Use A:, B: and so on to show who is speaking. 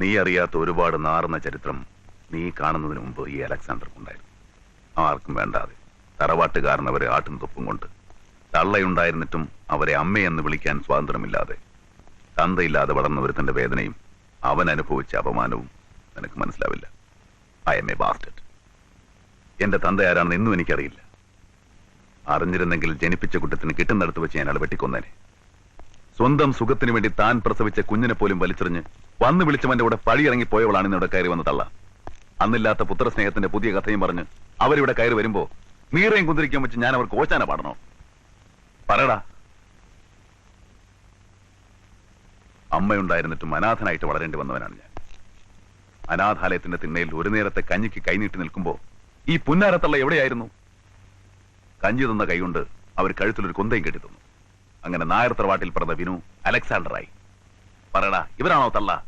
A: നീ അറിയാത്ത ഒരുപാട് നാറുന്ന ചരിത്രം നീ കാണുന്നതിന് മുമ്പ് ഈ അലക്സാണ്ടർക്കുണ്ടായിരുന്നു. ആർക്കും വേണ്ടാതെ തറവാട്ടുകാരൻ അവരെ ആട്ടും തൊപ്പും കൊണ്ട്, തള്ളയുണ്ടായിരുന്നിട്ടും അവരെ അമ്മയെന്ന് വിളിക്കാൻ സ്വാതന്ത്ര്യമില്ലാതെ, തന്തയില്ലാതെ വളർന്ന ഒരുത്തന്റെ വേദനയും അവൻ അനുഭവിച്ച അപമാനവും നിനക്ക് മനസ്സിലാവില്ല. I M A bastard. എന്റെ തന്ത ആരാണെന്ന് ഇന്നും എനിക്കറിയില്ല. അറിഞ്ഞിരുന്നെങ്കിൽ ജനിപ്പിച്ച കുറ്റത്തിന് കിട്ടുന്നിടത്ത് വെച്ച് ഞാൻ അയാൾ വെട്ടിക്കൊന്നേനെ. സ്വന്തം സുഖത്തിന് വേണ്ടി താൻ പ്രസവിച്ച കുഞ്ഞിനെ പോലും വലിച്ചെറിഞ്ഞ് വന്ന് വിളിച്ചവന്റെ കൂടെ പഴിയിറങ്ങി പോയവളാണ് ഇന്നിവിടെ കയറി വന്ന് തള്ള. അന്നില്ലാത്ത പുത്രസ്നേഹത്തിന്റെ പുതിയ കഥയും പറഞ്ഞ് അവരിവിടെ കയറി വരുമ്പോ മീറയും കുന്തിരിക്കാൻ വെച്ച് ഞാൻ അവർക്ക് ഓച്ചാന പാടണോ? പറയടാ. അമ്മയുണ്ടായിരുന്നിട്ടും അനാഥനായിട്ട് വളരേണ്ടി വന്നവനാണ് ഞാൻ. അനാഥാലയത്തിന്റെ തിണ്ണയിൽ ഒരു നേരത്തെ കഞ്ഞിക്ക് കൈനീട്ടി നിൽക്കുമ്പോ ഈ പുന്നാരത്തള്ള എവിടെയായിരുന്നു? കഞ്ഞി തന്ന കൈകൊണ്ട് അവർ കഴുത്തിലൊരു കൊന്തയും കെട്ടി തന്നു. അങ്ങനെ നായർ തറവാട്ടിൽ പിറന്ന വിനു അലക്സാണ്ടറായി. പറയടാ, ഇവരാണോ തള്ള?